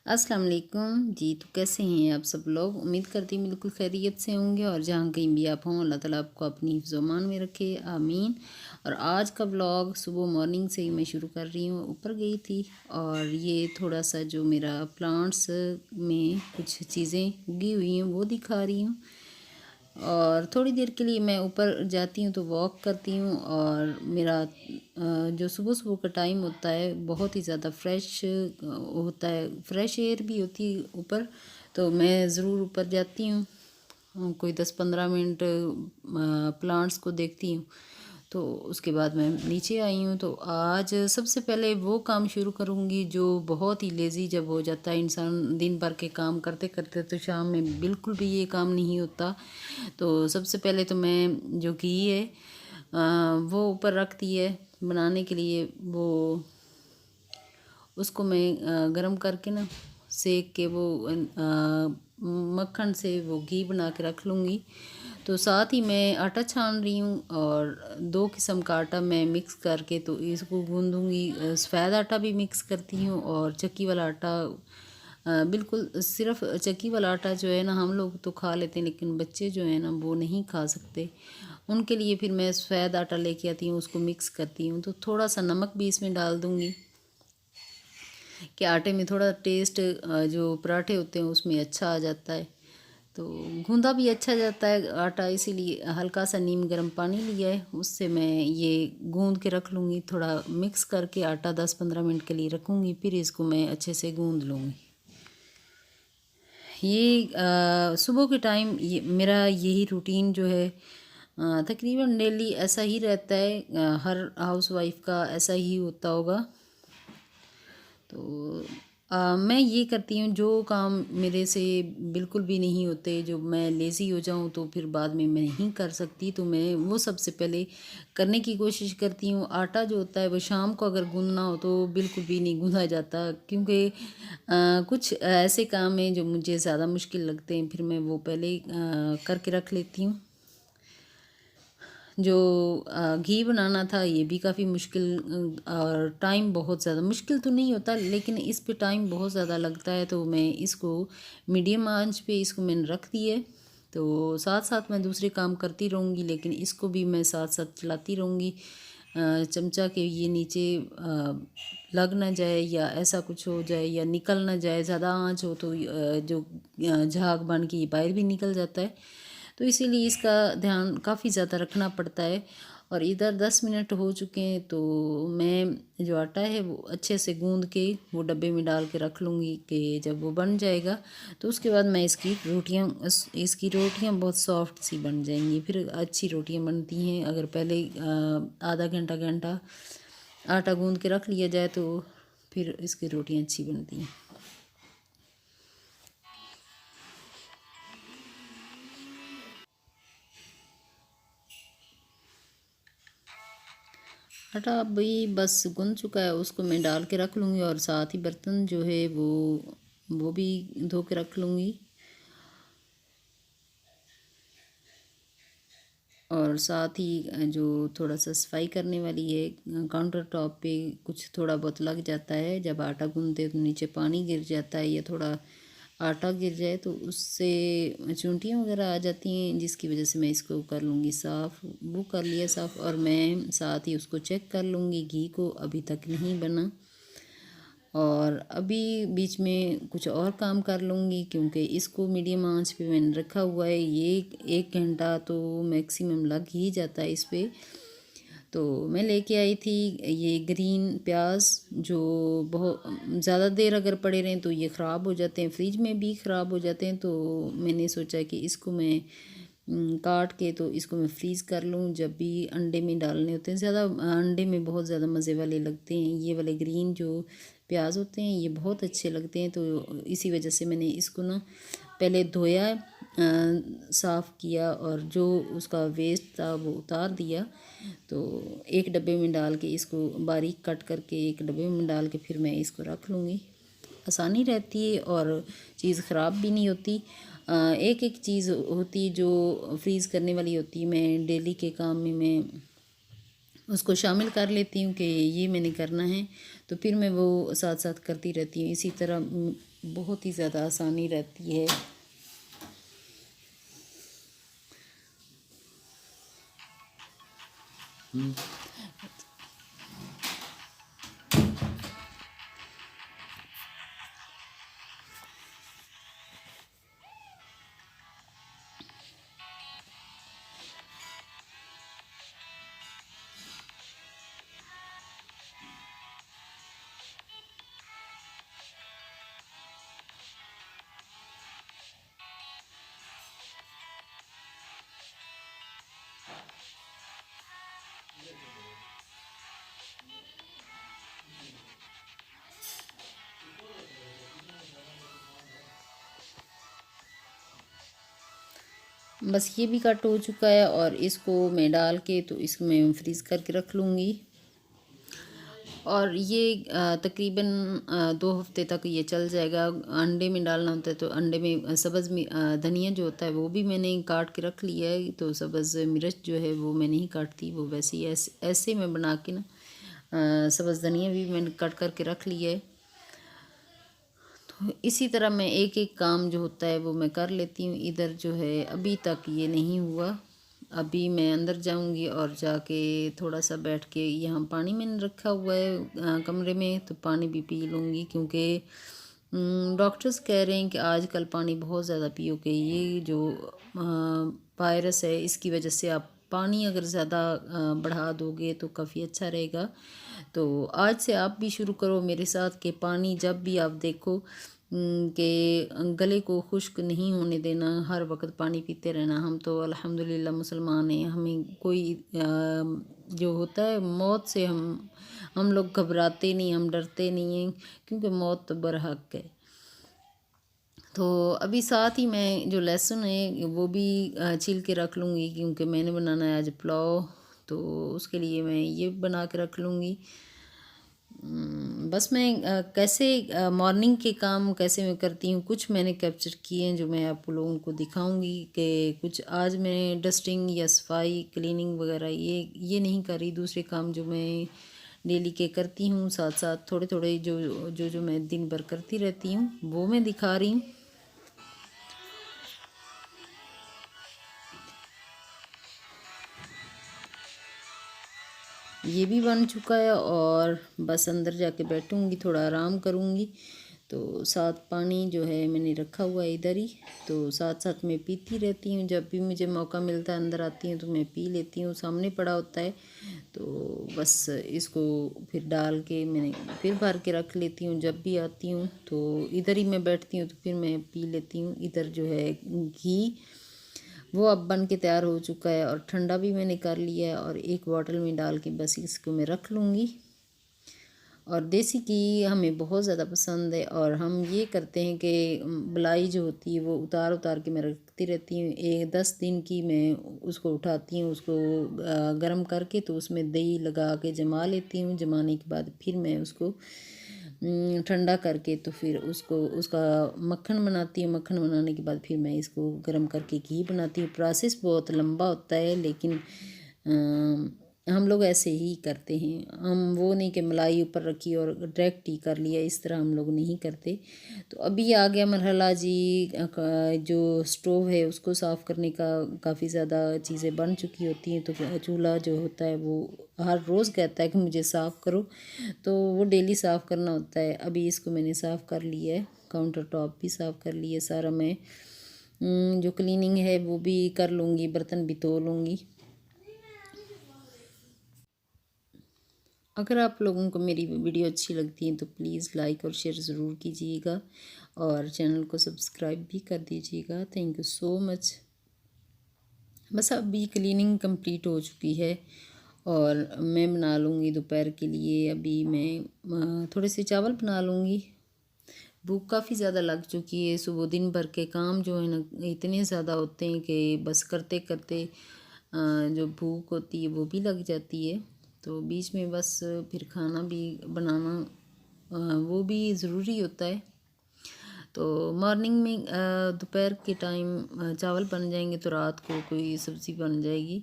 अस्सलाम वालेकुम जी। तो कैसे हैं आप सब लोग? उम्मीद करती हूँ बिल्कुल खैरियत से होंगे और जहाँ कहीं भी आप हों अल्लाह ताला आपको अपनी हिफ्ज़-ओ-अमान में रखे, आमीन। और आज का व्लॉग सुबह मॉर्निंग से ही मैं शुरू कर रही हूँ। ऊपर गई थी और ये थोड़ा सा जो मेरा प्लांट्स में कुछ चीज़ें उगी हुई हैं वो दिखा रही हूँ। और थोड़ी देर के लिए मैं ऊपर जाती हूँ तो वॉक करती हूँ। और मेरा जो सुबह सुबह का टाइम होता है बहुत ही ज़्यादा फ्रेश होता है, फ्रेश एयर भी होती है ऊपर। तो मैं ज़रूर ऊपर जाती हूँ, कोई 10-15 मिनट प्लांट्स को देखती हूँ। तो उसके बाद मैं नीचे आई हूँ। तो आज सबसे पहले वो काम शुरू करूँगी जो बहुत ही लेज़ी जब हो जाता है इंसान दिन भर के काम करते करते, तो शाम में बिल्कुल भी ये काम नहीं होता। तो सबसे पहले तो मैं जो घी है वो ऊपर रख दी है बनाने के लिए। वो उसको मैं गरम करके ना सेक के वो मक्खन से वो घी बना के रख लूँगी। तो साथ ही मैं आटा छान रही हूँ और 2 किस्म का आटा मैं मिक्स करके तो इसको गूँधूँगी। सफ़ेद आटा भी मिक्स करती हूँ और चक्की वाला आटा। बिल्कुल सिर्फ चक्की वाला आटा जो है ना हम लोग तो खा लेते हैं, लेकिन बच्चे जो हैं ना वो नहीं खा सकते। उनके लिए फिर मैं सफ़ेद आटा लेके आती हूँ, उसको मिक्स करती हूँ। तो थोड़ा सा नमक भी इसमें डाल दूँगी कि आटे में थोड़ा टेस्ट जो पराठे होते हैं उसमें अच्छा आ जाता है। तो गूंदा भी अच्छा जाता है आटा, इसीलिए हल्का सा नीम गर्म पानी लिया है उससे मैं ये गूंद के रख लूँगी। थोड़ा मिक्स करके आटा 10-15 मिनट के लिए रखूँगी, फिर इसको मैं अच्छे से गूंद लूँगी। ये सुबह के टाइम ये मेरा यही रूटीन जो है तकरीबन डेली ऐसा ही रहता है। हर हाउसवाइफ का ऐसा ही होता होगा। तो मैं ये करती हूँ जो काम मेरे से बिल्कुल भी नहीं होते, जो मैं लेज़ी हो जाऊँ तो फिर बाद में मैं नहीं कर सकती, तो मैं वो सबसे पहले करने की कोशिश करती हूँ। आटा जो होता है वो शाम को अगर गूँधना हो तो बिल्कुल भी नहीं गूँधा जाता, क्योंकि कुछ ऐसे काम हैं जो मुझे ज़्यादा मुश्किल लगते हैं, फिर मैं वो पहले करके रख लेती हूँ। जो घी बनाना था ये भी काफ़ी मुश्किल और टाइम बहुत ज़्यादा मुश्किल तो नहीं होता, लेकिन इस पे टाइम बहुत ज़्यादा लगता है। तो मैं इसको मीडियम आंच पे इसको मैंने रख दी है। तो साथ साथ मैं दूसरे काम करती रहूँगी, लेकिन इसको भी मैं साथ साथ चलाती रहूँगी। चमचा के ये नीचे लग ना जाए या ऐसा कुछ हो जाए या निकल ना जाए। ज़्यादा आंच हो तो जो झाग बन के ये बाहर भी निकल जाता है। तो इसीलिए इसका ध्यान काफ़ी ज़्यादा रखना पड़ता है। और इधर 10 मिनट हो चुके हैं तो मैं जो आटा है वो अच्छे से गूंद के वो डब्बे में डाल के रख लूँगी कि जब वो बन जाएगा तो उसके बाद मैं इसकी रोटियां बहुत सॉफ्ट सी बन जाएंगी। फिर अच्छी रोटियां बनती हैं अगर पहले आधा घंटा घंटा आटा गूंद के रख लिया जाए, तो फिर इसकी रोटियां अच्छी बनती हैं। आटा अभी बस गुन चुका है, उसको मैं डाल के रख लूँगी और साथ ही बर्तन जो है वो भी धो के रख लूँगी। और साथ ही जो थोड़ा सा सफाई करने वाली है, काउंटर टॉप पे कुछ थोड़ा बहुत लग जाता है। जब आटा गूंदते हैं तो नीचे पानी गिर जाता है या थोड़ा आटा गिर जाए तो उससे चूंटियाँ वगैरह आ जाती हैं, जिसकी वजह से मैं इसको कर लूँगी साफ़। वो कर लिया साफ़ और मैं साथ ही उसको चेक कर लूँगी घी को अभी तक नहीं बना। और अभी बीच में कुछ और काम कर लूँगी, क्योंकि इसको मीडियम आंच पे मैंने रखा हुआ है। ये 1 घंटा तो मैक्सिमम लग ही जाता है इस पे। तो मैं लेके आई थी ये ग्रीन प्याज, जो बहुत ज़्यादा देर अगर पड़े रहें तो ये ख़राब हो जाते हैं, फ्रिज में भी ख़राब हो जाते हैं। तो मैंने सोचा कि इसको मैं काट के तो इसको मैं फ्रीज़ कर लूँ जब भी अंडे में डालने होते हैं। ज़्यादा अंडे में बहुत ज़्यादा मज़े वाले लगते हैं ये वाले ग्रीन जो प्याज होते हैं, ये बहुत अच्छे लगते हैं। तो इसी वजह से मैंने इसको ना पहले धोया, साफ़ किया और जो उसका वेस्ट था वो उतार दिया। तो एक डब्बे में डाल के इसको बारीक कट करके एक डब्बे में डाल के फिर मैं इसको रख लूँगी। आसानी रहती है और चीज़ ख़राब भी नहीं होती। एक एक चीज़ होती जो फ्रीज़ करने वाली होती है, मैं डेली के काम में मैं उसको शामिल कर लेती हूँ कि ये मैंने करना है, तो फिर मैं वो साथ साथ करती रहती हूँ। इसी तरह बहुत ही ज़्यादा आसानी रहती है। बस ये भी कट हो चुका है और इसको मैं डाल के तो इसमें फ्रीज़ करके रख लूँगी। और ये तकरीबन 2 हफ्ते तक ये चल जाएगा। अंडे में डालना होता है तो अंडे में सब्ज़ धनिया जो होता है वो भी मैंने काट के रख लिया है। तो सब्ज़ मिर्च जो है वो मैं नहीं काटती, वो वैसे ही ऐसे मैं बना के ना सब्ज़ धनिया भी मैंने कट करके रख लिया है। तो इसी तरह मैं एक एक काम जो होता है वो मैं कर लेती हूँ। इधर जो है अभी तक ये नहीं हुआ, अभी मैं अंदर जाऊंगी और जाके थोड़ा सा बैठ के, यहाँ पानी मैंने रखा हुआ है कमरे में, तो पानी भी पी लूँगी क्योंकि डॉक्टर्स कह रहे हैं कि आजकल पानी बहुत ज़्यादा पियोगे, ये जो वायरस है इसकी वजह से आप पानी अगर ज़्यादा बढ़ा दोगे तो काफ़ी अच्छा रहेगा। तो आज से आप भी शुरू करो मेरे साथ कि पानी जब भी आप देखो कि गले को खुश्क नहीं होने देना, हर वक्त पानी पीते रहना। हम तो अल्हम्दुलिल्लाह मुसलमान हैं, हमें कोई जो होता है मौत से हम लोग घबराते नहीं, हम डरते नहीं हैं क्योंकि मौत तो बरहक है। तो अभी साथ ही मैं जो लहसुन है वो भी छील के रख लूँगी क्योंकि मैंने बनाना है आज पुलाव, तो उसके लिए मैं ये बना के रख लूँगी। बस मैं कैसे मॉर्निंग के काम कैसे मैं करती हूँ, कुछ मैंने कैप्चर किए हैं जो मैं आप लोगों को दिखाऊंगी कि कुछ आज मैं डस्टिंग या सफाई क्लीनिंग वगैरह ये नहीं करी, दूसरे काम जो मैं डेली के करती हूँ साथ साथ थोड़े थोड़े जो मैं दिन भर करती रहती हूँ वो मैं दिखा रही हूँ। ये भी बन चुका है और बस अंदर जाके बैठूंगी, थोड़ा आराम करूंगी। तो साथ पानी जो है मैंने रखा हुआ है इधर ही, तो साथ साथ मैं पीती रहती हूँ। जब भी मुझे मौका मिलता है अंदर आती हूँ तो मैं पी लेती हूँ, सामने पड़ा होता है। तो बस इसको फिर डाल के मैंने फिर भर के रख लेती हूँ, जब भी आती हूँ तो इधर ही मैं बैठती हूँ तो फिर मैं पी लेती हूँ। इधर जो है घी वो अब बन के तैयार हो चुका है और ठंडा भी मैंने कर लिया है और एक बॉटल में डाल के बस इसको मैं रख लूँगी। और देसी घी हमें बहुत ज़्यादा पसंद है और हम ये करते हैं कि मलाई जो होती है वो उतार उतार के मैं रखती रहती हूँ। 10 दिन की मैं उसको उठाती हूँ, उसको गर्म करके तो उसमें दही लगा के जमा लेती हूँ। जमाने के बाद फिर मैं उसको ठंडा करके तो फिर उसका मक्खन बनाती हूँ। मक्खन बनाने के बाद फिर मैं इसको गर्म करके घी बनाती हूँ। प्रोसेस बहुत लंबा होता है लेकिन हम लोग ऐसे ही करते हैं। हम वो नहीं कि मलाई ऊपर रखी और डायरेक्ट ही कर लिया, इस तरह हम लोग नहीं करते। तो अभी आ गया मरहला जी जो स्टोव है उसको साफ़ करने का। काफ़ी ज़्यादा चीज़ें बन चुकी होती हैं तो चूल्हा जो होता है वो हर रोज़ कहता है कि मुझे साफ़ करो, तो वो डेली साफ़ करना होता है। अभी इसको मैंने साफ़ कर लिया है, काउंटर टॉप भी साफ़ कर लिया सारा। मैं जो क्लीनिंग है वो भी कर लूँगी, बर्तन भी धो लूँगी। अगर आप लोगों को मेरी वीडियो अच्छी लगती है तो प्लीज़ लाइक और शेयर ज़रूर कीजिएगा और चैनल को सब्सक्राइब भी कर दीजिएगा। Thank you so much. बस अभी क्लीनिंग कंप्लीट हो चुकी है और मैं बना लूँगी दोपहर के लिए। अभी मैं थोड़े से चावल बना लूँगी। भूख काफ़ी ज़्यादा लग चुकी है, सुबह दिन भर के काम जो है ना इतने ज़्यादा होते हैं कि बस करते करते जो भूख होती है वो भी लग जाती है। तो बीच में बस फिर खाना भी बनाना वो भी ज़रूरी होता है। तो मॉर्निंग में दोपहर के टाइम चावल बन जाएंगे तो रात को कोई सब्ज़ी बन जाएगी।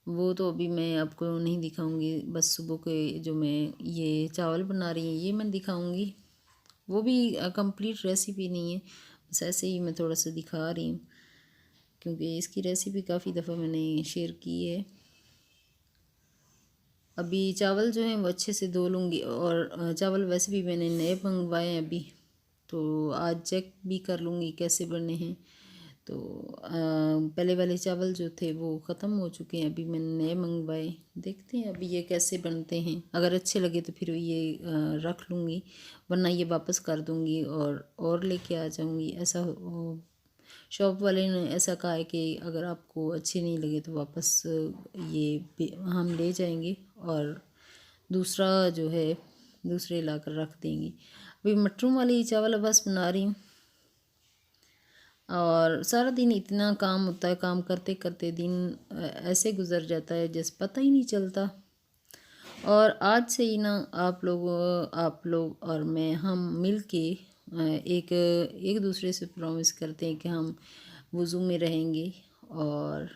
वो तो अभी मैं आपको नहीं दिखाऊंगी, बस सुबह के जो मैं ये चावल बना रही हूँ ये मैं दिखाऊंगी। वो भी कंप्लीट रेसिपी नहीं है, बस ऐसे ही मैं थोड़ा सा दिखा रही हूँ, क्योंकि इसकी रेसिपी काफ़ी दफ़ा मैंने शेयर की है। अभी चावल जो हैं वो अच्छे से धो लूँगी, और चावल वैसे भी मैंने नए मंगवाए हैं अभी, तो आज चेक भी कर लूँगी कैसे बने हैं। तो पहले वाले चावल जो थे वो ख़त्म हो चुके हैं, अभी मैंने नए मंगवाए, देखते हैं अभी ये कैसे बनते हैं। अगर अच्छे लगे तो फिर ये रख लूँगी, वरना ये वापस कर दूँगी और लेके आ जाऊँगी। ऐसा शॉप वाले ने ऐसा कहा है कि अगर आपको अच्छे नहीं लगे तो वापस ये हम ले जाएंगे, और दूसरा जो है दूसरे लाकर रख देंगे। अभी मटरों वाली चावल बस बना रही हूँ, और सारा दिन इतना काम होता है, काम करते करते दिन ऐसे गुज़र जाता है जैसे पता ही नहीं चलता। और आज से ही ना आप लोग और मैं, हम मिल के एक दूसरे से प्रॉमिस करते हैं कि हम वज़ू में रहेंगे, और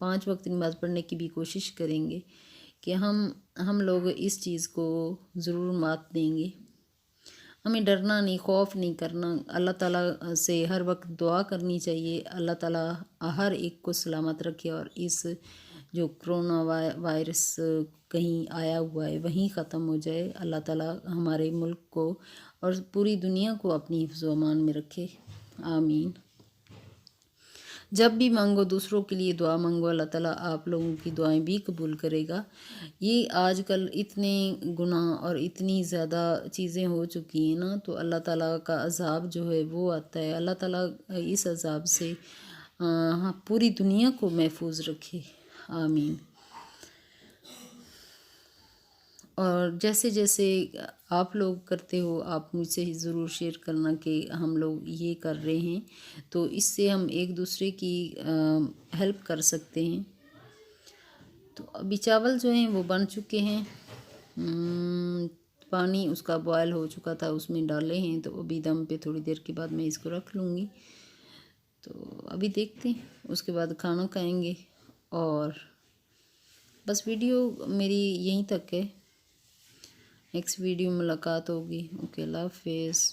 5 वक्त नमाज़ पढ़ने की भी कोशिश करेंगे कि हम लोग इस चीज़ को ज़रूर मात देंगे। हमें डरना नहीं, खौफ नहीं करना, अल्लाह ताला से हर वक्त दुआ करनी चाहिए, अल्लाह ताला हर एक को सलामत रखे, और इस जो कोरोना वायरस कहीं आया हुआ है वहीं ख़त्म हो जाए। अल्लाह ताला हमारे मुल्क को और पूरी दुनिया को अपनी हिफ्ज़ व अमान में रखे, आमीन। जब भी मांगो दूसरों के लिए दुआ मांगो, अल्लाह ताला आप लोगों की दुआएं भी कबूल करेगा। ये आजकल इतने गुनाह और इतनी ज़्यादा चीज़ें हो चुकी हैं ना, तो अल्लाह ताला का अज़ाब जो है वो आता है। अल्लाह ताला इस अज़ाब से हाँ पूरी दुनिया को महफूज रखे, आमीन। और जैसे जैसे आप लोग करते हो, आप मुझसे ज़रूर शेयर करना कि हम लोग ये कर रहे हैं, तो इससे हम एक दूसरे की हेल्प कर सकते हैं। तो अभी चावल जो हैं वो बन चुके हैं, पानी उसका बॉयल हो चुका था, उसमें डाले हैं, तो अभी दम पे थोड़ी देर के बाद मैं इसको रख लूँगी। तो अभी देखते हैं, उसके बाद खाना खाएंगे। और बस वीडियो मेरी यहीं तक है, नेक्स्ट वीडियो में मुलाकात होगी। ओके, अल्लाह हाफिज़।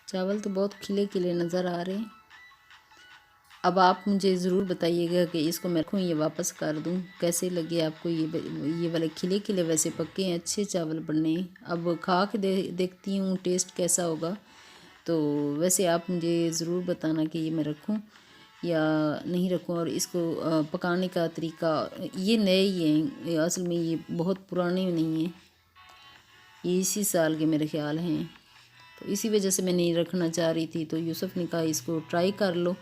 चावल तो बहुत खिले खिले नज़र आ रहे हैं। अब आप मुझे ज़रूर बताइएगा कि इसको मैं रखूँ या वापस कर दूँ, कैसे लगे आपको ये वाले खिले खिले वैसे पक्के हैं, अच्छे चावल बनने। अब खा के देखती हूँ टेस्ट कैसा होगा। तो वैसे आप मुझे ज़रूर बताना कि ये मैं रखूँ या नहीं रखूँ। और इसको पकाने का तरीका, ये नए ही हैं असल में, ये बहुत पुराने नहीं हैं, ये इसी साल के मेरे ख्याल हैं। तो इसी वजह से मैं नहीं रखना चाह रही थी, तो यूसुफ ने कहा इसको ट्राई कर लो,